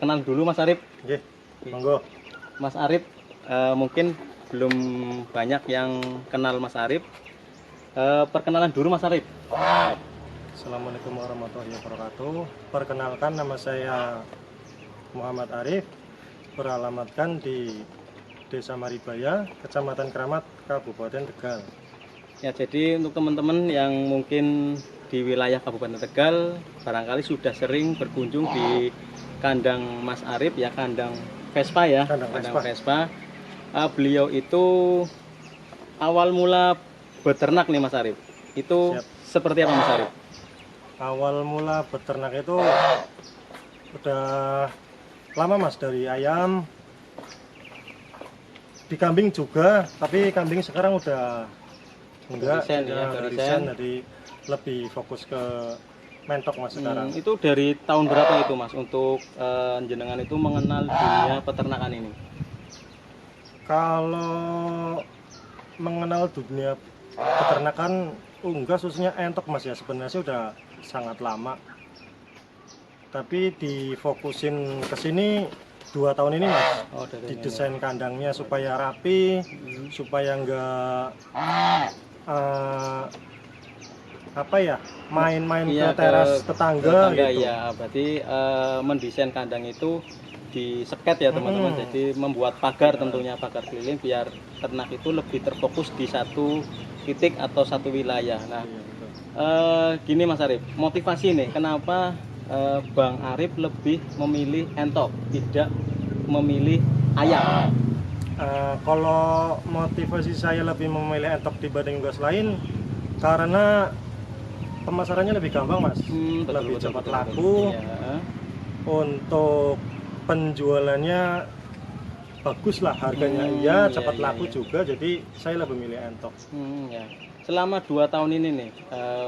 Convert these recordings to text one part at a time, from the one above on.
perkenalan dulu Mas Arif. Oke, monggo. Mas Arif mungkin belum banyak yang kenal Mas Arif. Perkenalan dulu Mas Arif. Assalamualaikum warahmatullahi wabarakatuh. Perkenalkan, nama saya Muhammad Arif, beralamatkan di Desa Maribaya, Kecamatan Kramat, Kabupaten Tegal. Ya, jadi untuk teman-teman yang mungkin di wilayah Kabupaten Tegal barangkali sudah sering berkunjung di kandang Mas Arif ya, kandang Vespa ya, Kandang Vespa. Beliau itu awal mula beternak nih Mas Arif. Itu Siap. seperti apa Mas Arif? Awal mula beternak itu udah lama Mas, dari ayam, di kambing juga, tapi kambing sekarang udah enggak, Resign ya, udah resign. resign, jadi lebih fokus ke mentok Mas sekarang. Itu dari tahun berapa itu Mas untuk jenengan itu mengenal dunia peternakan ini? Kalau mengenal dunia peternakan, enggak, khususnya entok Mas ya, sebenarnya udah sangat lama. Tapi difokusin ke sini 2 tahun ini Mas. Oh, dari Didesain kandangnya supaya rapi, supaya enggak apa ya, main-main Iya, ke teras tetangga gitu. ya, berarti mendesain kandang itu diseket ya teman-teman. Jadi membuat pagar, tentunya pagar keliling biar ternak itu lebih terfokus di satu titik atau satu wilayah. Nah, Iya, betul. gini Mas Arif, motivasi nih kenapa Bang Arif lebih memilih entok, tidak memilih ayam? Kalau motivasi saya lebih memilih entok dibanding unggas lain, karena pemasarannya lebih gampang Mas, lebih cepat laku. Ya. Untuk penjualannya bagus lah, harganya iya, cepat laku juga, jadi saya lebih memilih entok. Ya. Selama 2 tahun ini nih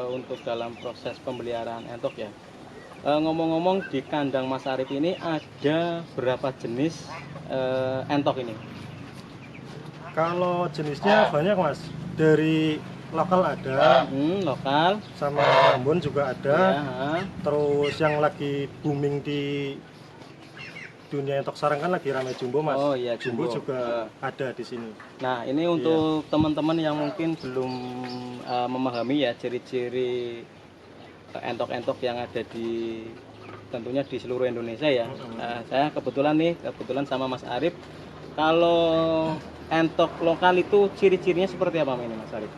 untuk dalam proses pemeliharaan entok ya, ngomong-ngomong di kandang Mas Arif ini ada berapa jenis entok ini? Kalau jenisnya banyak Mas, dari lokal ada, Lokal sama Ambon juga ada. ya. Terus yang lagi booming di dunia entok sekarang kan lagi ramai jumbo Mas. Oh iya, Jumbo jumbo. juga ada di sini. Nah, ini untuk teman-teman yang mungkin belum memahami ya ciri-ciri entok-entok yang ada di tentunya di seluruh Indonesia ya. Saya kebetulan sama Mas Arif. Kalau entok lokal itu ciri-cirinya seperti apa ini Mas Arif?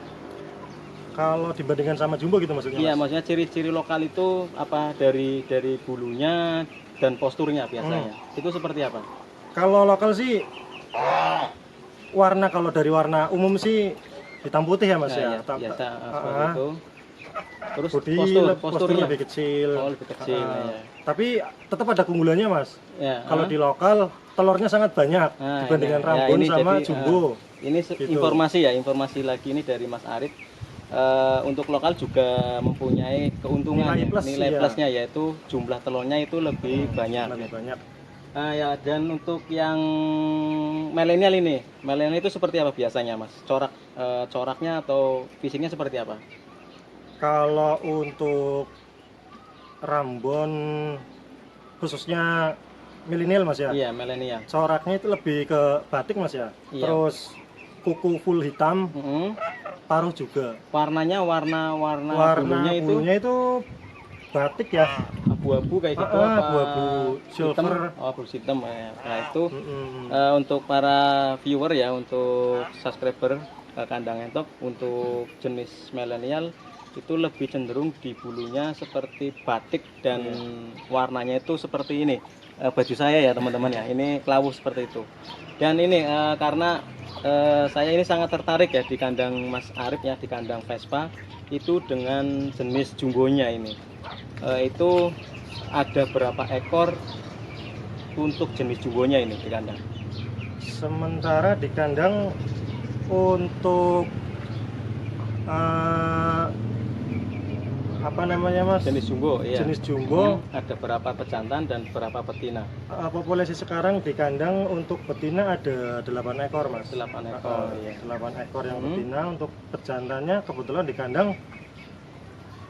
Kalau dibandingkan sama jumbo gitu maksudnya Iya, Mas? maksudnya ciri-ciri lokal itu apa, dari bulunya dan posturnya biasanya. Itu seperti apa? Kalau lokal sih warna, kalau dari warna umum sih hitam putih ya Mas Nah, ya. biasa seperti itu. Terus Bodi posturnya lebih kecil. Oh, lebih kecil ya. Tapi tetap ada keunggulannya Mas. Ya, Kalau di lokal telurnya sangat banyak dibandingkan ini, Rambon ini sama jadi, jumbo. Ini informasi ya, informasi lagi ini dari Mas Arif. Untuk lokal juga mempunyai keuntungan nilai plusnya, yaitu jumlah telurnya itu lebih banyak. Lebih banyak. Ya, dan untuk yang milenial itu seperti apa biasanya Mas? Coraknya atau fisiknya seperti apa? Kalau untuk Rambon khususnya milenial Mas ya. Iya, milenial. Coraknya itu lebih ke batik Mas ya. Iya. Terus kuku full hitam, paruh juga. Warnanya warna bulunya itu batik ya. Abu-abu kayak gitu apa? Abu-abu silver. Abu hitam ya. Nah, itu untuk para viewer ya, untuk subscriber kandang entok untuk jenis milenial itu lebih cenderung di bulunya seperti batik dan warnanya itu seperti ini. Baju saya ya teman-teman ya, ini kelawu seperti itu. Dan ini karena saya ini sangat tertarik ya di kandang Mas Arif ya, di kandang Vespa itu dengan jenis jumbonya ini. Itu ada berapa ekor untuk jenis jumbonya ini di kandang? Sementara di kandang untuk apa namanya Mas? Jenis jumbo, iya. Jenis jumbo. Ada berapa pejantan dan berapa betina? Populasi sekarang di kandang untuk betina ada 8 ekor Mas. 8 ekor, iya. 8 ekor yang betina. Untuk pejantannya kebetulan di kandang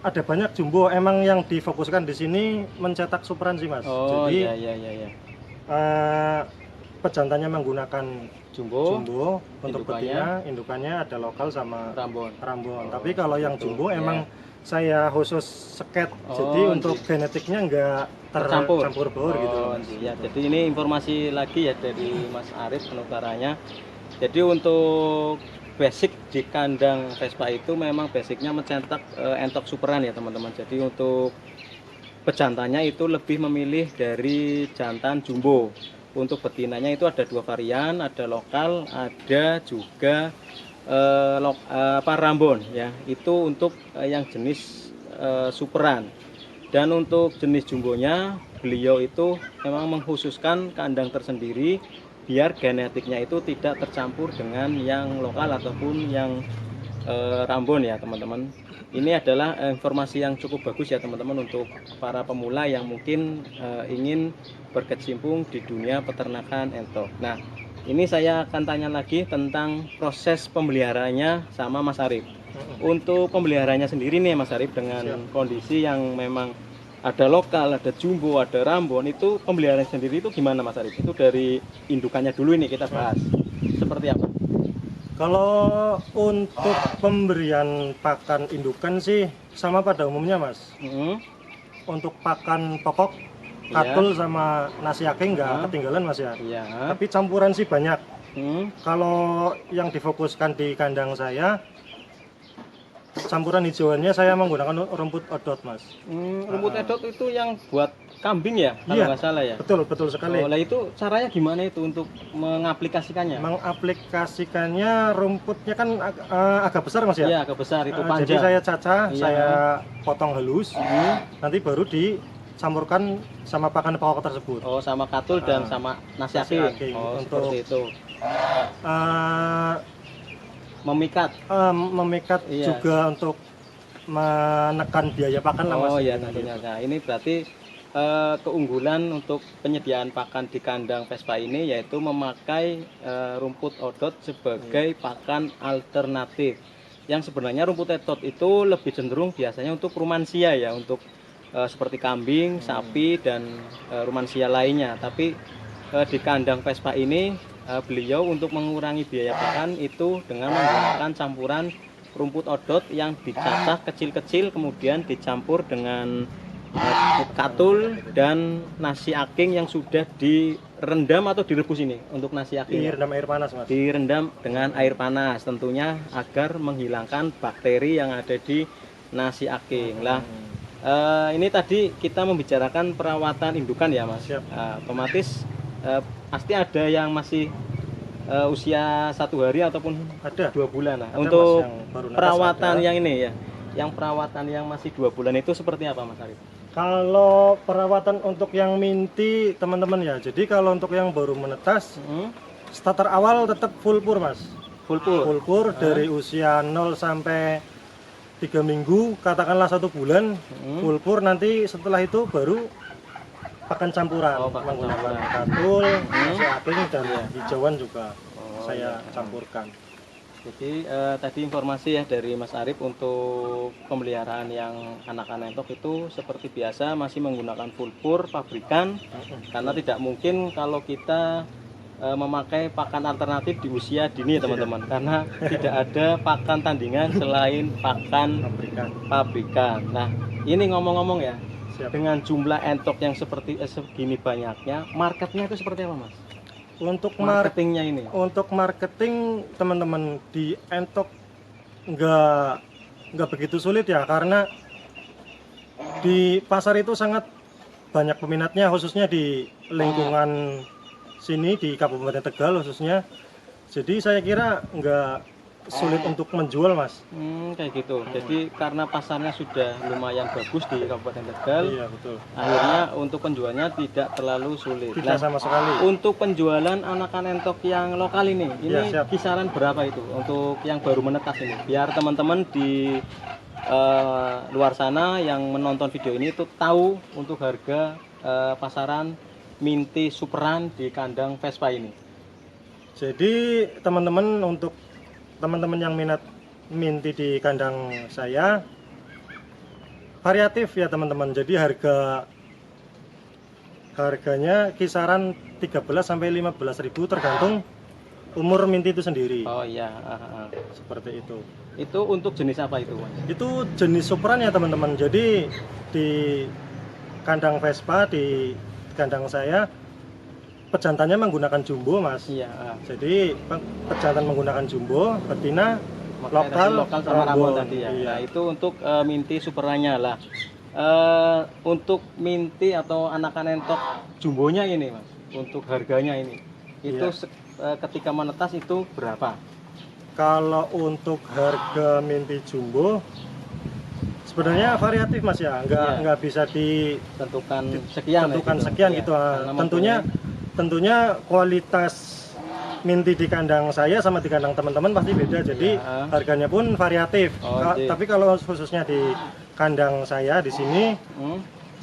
ada banyak jumbo. Emang yang difokuskan di sini mencetak superan sih Mas. Oh, jadi iya. Pejantannya menggunakan Jumbo, jumbo, untuk indukannya? betina, indukannya ada lokal sama Rambon. Rambon. Oh, Tapi kalau yang gitu. jumbo Ya. emang saya khusus seket, jadi Oh, untuk nanti. genetiknya nggak Tercampur. tercampur baur gitu loh, Oh, Mas. ya. Jadi ini informasi lagi ya dari Mas Arif penukarannya. Jadi untuk basic di kandang Vespa itu memang basicnya mencetak entok superan ya teman-teman. Jadi untuk pejantannya itu lebih memilih dari jantan jumbo. Untuk betinanya itu ada 2 varian, ada lokal, ada juga Rambon ya. Itu untuk yang jenis superan. Dan untuk jenis jumbonya beliau itu memang mengkhususkan kandang tersendiri biar genetiknya itu tidak tercampur dengan yang lokal ataupun yang Rambon ya teman-teman. Ini adalah informasi yang cukup bagus ya teman-teman untuk para pemula yang mungkin ingin berkecimpung di dunia peternakan entok. Nah, ini saya akan tanya lagi tentang proses pemeliharaannya sama Mas Arif. Untuk pemeliharanya sendiri nih Mas Arif, dengan kondisi yang memang ada lokal, ada jumbo, ada Rambon, itu pemeliharaan sendiri itu gimana Mas Arif? Itu dari indukannya dulu ini kita bahas. Seperti apa? Kalau untuk pemberian pakan indukan sih sama pada umumnya, Mas. Untuk pakan pokok, katul sama nasi aking nggak ketinggalan, Mas ya. Tapi campuran sih banyak. Kalau yang difokuskan di kandang saya, campuran hijauannya saya menggunakan rumput odot, Mas. Rumput odot itu yang buat kambing ya, kalau nggak salah ya. Betul sekali. Nah itu caranya gimana itu untuk mengaplikasikannya? Mengaplikasikannya rumputnya kan agak besar, Mas ya. Iya, agak besar itu panjang. Jadi saya cacah, saya potong halus, nanti baru dicampurkan sama pakan pokok tersebut. Oh, sama katul dan sama nasi aking. Oh, untuk seperti itu. Memikat juga untuk menekan biaya pakan lah, Mas. Oh ya tentunya. Nah ini berarti keunggulan untuk penyediaan pakan di kandang Vespa ini yaitu memakai rumput odot sebagai pakan alternatif. Yang sebenarnya rumput odot itu lebih cenderung biasanya untuk rumansia ya, untuk seperti kambing, sapi dan rumansia lainnya. Tapi di kandang Vespa ini beliau untuk mengurangi biaya pakan itu dengan menggunakan campuran rumput odot yang dicacah kecil-kecil kemudian dicampur dengan katul dan nasi aking yang sudah direndam atau direbus ini untuk nasi aking. Direndam air panas, Mas. Direndam dengan air panas tentunya agar menghilangkan bakteri yang ada di nasi aking. Lah, ini tadi kita membicarakan perawatan indukan ya, Mas. Otomatis pasti ada yang masih usia 1 hari ataupun ada 2 bulan lah. Ada, untuk Mas, perawatan yang ini ya, yang perawatan yang masih 2 bulan itu seperti apa, Mas Arif? Kalau perawatan untuk yang minti teman-teman ya, jadi kalau untuk yang baru menetas, starter awal tetap full pur, Mas. Full pur dari usia 0 sampai 3 minggu, katakanlah 1 bulan, full pur. Nanti setelah itu baru pakan campuran, menggunakan katul, nasi aking dan hijauan juga saya campurkan. Jadi tadi informasi ya dari Mas Arif untuk pemeliharaan yang anakan entok itu seperti biasa masih menggunakan full pur pabrikan, karena tidak mungkin kalau kita memakai pakan alternatif di usia dini teman-teman, karena tidak ada pakan tandingan selain pakan pabrikan. Nah ini ngomong-ngomong ya, dengan jumlah entok yang seperti segini banyaknya, marketnya itu seperti apa, Mas? Untuk marketingnya ini, untuk marketing teman-teman di entok nggak begitu sulit ya, karena di pasar itu sangat banyak peminatnya, khususnya di lingkungan sini di Kabupaten Tegal khususnya. Jadi saya kira nggak sulit untuk menjual, Mas. Kayak gitu. Jadi karena pasarnya sudah lumayan bagus di Kabupaten Tegal, iya betul. Akhirnya untuk penjualnya tidak terlalu sulit. Tidak sama sekali. Untuk penjualan anakan entok yang lokal ini kisaran berapa itu untuk yang baru menetas ini? Biar teman-teman di luar sana yang menonton video ini itu tahu untuk harga pasaran minti superan di kandang Vespa ini. Jadi teman-teman, untuk teman-teman yang minat minti di kandang saya variatif ya teman-teman. Jadi harganya kisaran 13 sampai 15.000 tergantung umur minti itu sendiri. Oh iya, Seperti itu. itu untuk jenis apa itu, Mas? Itu jenis Supran ya teman-teman. Jadi di kandang Vespa, di kandang saya pejantannya menggunakan jumbo, Mas. Iya. Jadi pejantan menggunakan jumbo, betina lokal sama Rambon Rambon. tadi ya. Iya. Nah, itu untuk minti superannya lah. Untuk minti atau anakan entok jumbonya ini, Mas. Untuk harganya ini. Itu ketika menetas itu berapa? Kalau untuk harga minti jumbo sebenarnya variatif, Mas ya. Nggak bisa Tentukan sekian sekian gitu. Tentunya kualitas minti di kandang saya sama di kandang teman-teman pasti beda, jadi harganya pun variatif. Tapi kalau khususnya di kandang saya di sini,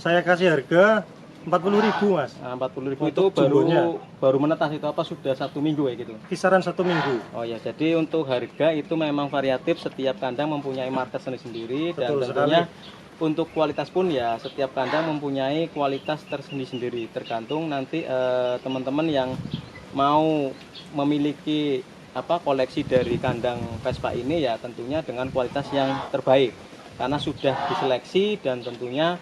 saya kasih harga 40.000, Mas. 40.000 itu jumbonya. baru menetas itu apa sudah 1 minggu ya gitu? Kisaran 1 minggu. Oh ya, jadi untuk harga itu memang variatif, setiap kandang mempunyai market sendiri-sendiri, dan tentunya untuk kualitas pun ya setiap kandang mempunyai kualitas tersendiri-sendiri, tergantung nanti teman-teman yang mau memiliki koleksi dari kandang Vespa ini ya tentunya dengan kualitas yang terbaik karena sudah diseleksi, dan tentunya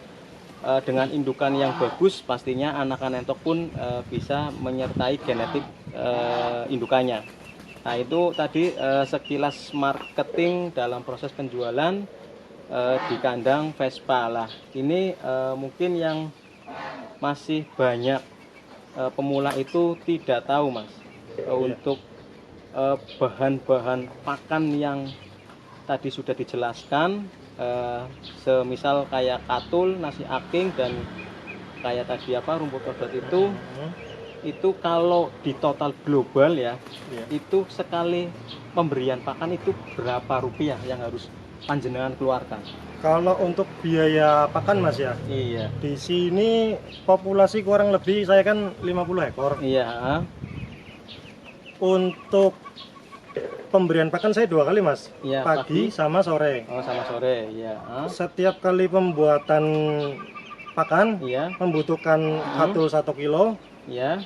dengan indukan yang bagus pastinya anakan entok pun bisa menyertai genetik indukannya. Nah, itu tadi sekilas marketing dalam proses penjualan di kandang Vespa lah. Ini mungkin yang masih banyak pemula itu tidak tahu, Mas, untuk bahan-bahan pakan yang tadi sudah dijelaskan, semisal kayak katul, nasi aking, dan kayak tadi rumput odot itu kalau di total global ya, itu sekali pemberian pakan itu berapa rupiah yang harus panjenengan keluarkan? Kalau untuk biaya pakan, Mas ya, iya, di sini populasi kurang lebih saya kan 50 ekor. Iya. Untuk pemberian pakan saya 2 kali, Mas. Iya, pagi sama sore. Oh, sama sore, iya. Setiap kali pembuatan pakan membutuhkan katul 1 kilo. Iya.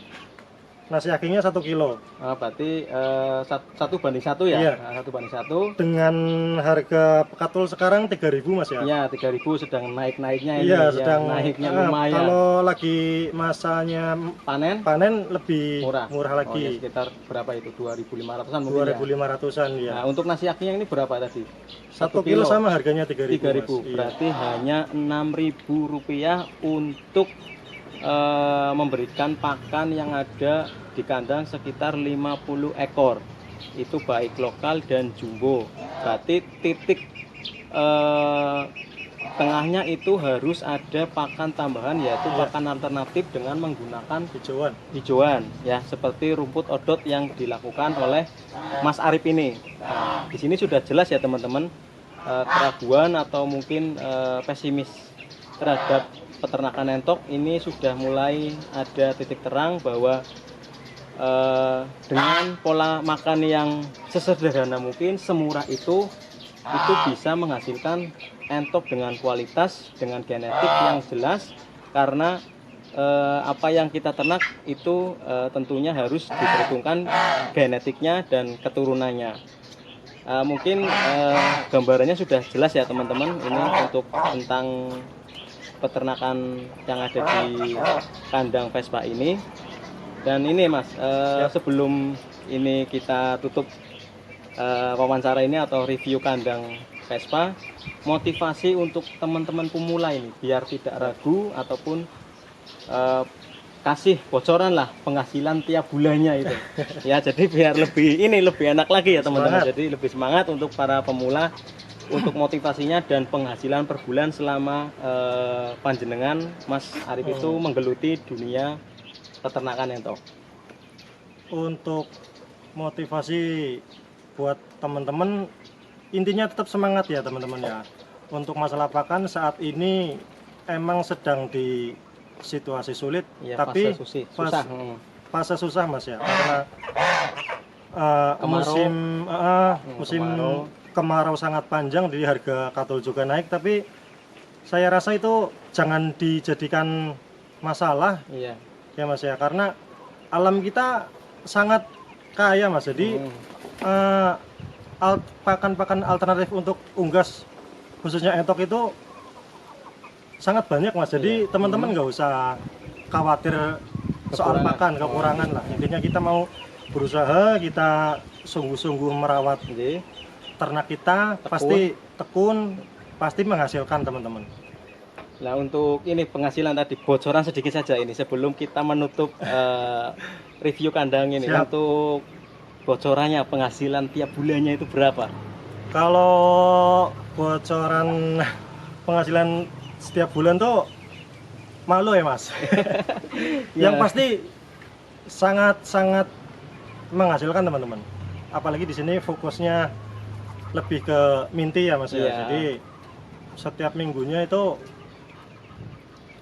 Nasi akingnya 1 kilo. Berarti 1:1 ya? Iya. 1:1. Dengan harga katul sekarang 3.000, Mas ya? Iya, 3.000 sedang naik-naiknya ini. Iya, sedang naiknya lumayan. Kalau lagi masanya panen lebih murah lagi. Oh, ya, sekitar berapa itu? 2.500-an mungkin 2.500-an ya. Nah, untuk nasi akingnya ini berapa tadi? 1 kilo sama harganya 3.000. 3.000. Berarti hanya Rp6.000 untuk memberikan pakan yang ada di kandang sekitar 50 ekor. Itu baik lokal dan jumbo. Berarti titik tengahnya itu harus ada pakan tambahan, yaitu pakan alternatif dengan menggunakan hijauan ya, seperti rumput odot yang dilakukan oleh Mas Arif ini. Di sini sudah jelas ya teman-teman, keraguan atau mungkin pesimis terhadap peternakan entok ini sudah mulai ada titik terang bahwa dengan pola makan yang sesederhana mungkin, semurah itu bisa menghasilkan entok dengan kualitas, dengan genetik yang jelas, karena apa yang kita ternak itu tentunya harus diperhitungkan genetiknya dan keturunannya. Mungkin gambarannya sudah jelas ya teman-teman, ini untuk tentang peternakan yang ada di kandang Vespa ini. Dan ini Mas, sebelum ini kita tutup wawancara ini atau review kandang Vespa, motivasi untuk teman-teman pemula ini biar tidak ragu ataupun kasih bocoran lah penghasilan tiap bulannya itu. Ya, jadi biar lebih enak lagi ya teman-teman. Jadi lebih semangat untuk para pemula, untuk motivasinya dan penghasilan per bulan selama panjenengan Mas Arif itu menggeluti dunia peternakan entok. Untuk motivasi buat teman-teman, intinya tetap semangat ya teman-teman ya. Untuk masalah pakan saat ini emang sedang di situasi sulit, ya, tapi fase susah Mas ya, karena musim kemarau sangat panjang, jadi harga katul juga naik. Tapi saya rasa itu jangan dijadikan masalah ya Mas ya, karena alam kita sangat kaya Mas. Jadi pakan-pakan alternatif untuk unggas khususnya entok itu sangat banyak Mas. Jadi teman-teman nggak usah khawatir soal pakan kekurangan lah. Intinya kita mau berusaha, kita sungguh-sungguh merawat ternak kita, pasti tekun, pasti menghasilkan teman-teman. Nah untuk ini penghasilan tadi, bocoran sedikit saja ini sebelum kita menutup review kandang ini. Siap. Untuk bocorannya penghasilan tiap bulannya itu berapa? Kalau bocoran penghasilan setiap bulan tuh malu ya Mas. Yang pasti sangat-sangat menghasilkan teman-teman. Apalagi di sini fokusnya lebih ke minti ya Mas ya. Jadi setiap minggunya itu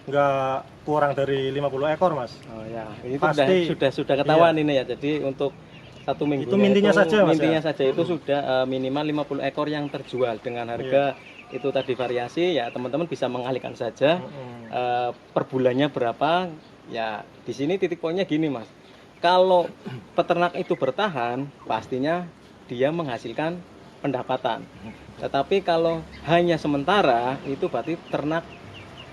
nggak kurang dari 50 ekor Mas. Oh ya, ini Pasti, sudah ketahuan ini ya. Jadi untuk satu minggu itu mintinya saja Mas. Mintinya saja itu sudah minimal 50 ekor yang terjual dengan harga itu tadi variasi ya, teman-teman bisa mengalihkan saja per bulannya berapa. Ya di sini titik poinnya gini Mas, kalau peternak itu bertahan pastinya dia menghasilkan pendapatan, tetapi kalau hanya sementara itu berarti ternak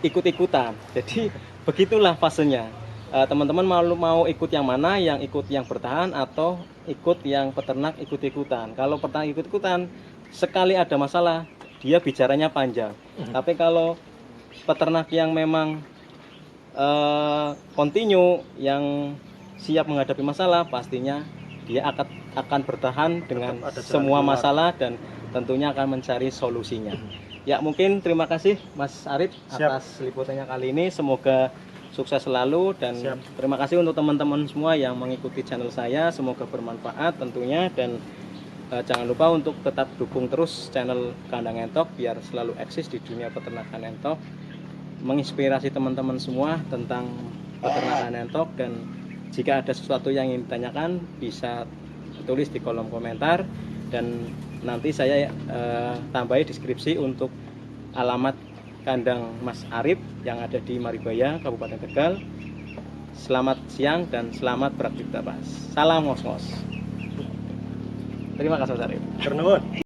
ikut-ikutan. Jadi begitulah fasenya. Teman-teman mau ikut yang mana, yang ikut yang bertahan atau ikut yang peternak ikut-ikutan. Kalau peternak ikut-ikutan, sekali ada masalah dia bicaranya panjang. Tapi kalau peternak yang memang continue, yang siap menghadapi masalah, pastinya dia akan bertahan dengan semua masalah dan tentunya akan mencari solusinya. Ya mungkin terima kasih Mas Arif atas liputannya kali ini, semoga sukses selalu dan terima kasih untuk teman-teman semua yang mengikuti channel saya, semoga bermanfaat tentunya, dan jangan lupa untuk tetap dukung terus channel Kandang Entok biar selalu eksis di dunia peternakan entok, menginspirasi teman-teman semua tentang peternakan entok. Dan jika ada sesuatu yang ingin ditanyakan bisa tulis di kolom komentar dan nanti saya tambahi deskripsi untuk alamat kandang Mas Arif yang ada di Maribaya, Kabupaten Tegal. Selamat siang dan selamat beraktivitas. Salam ngos-ngos. Terima kasih Mas Arif.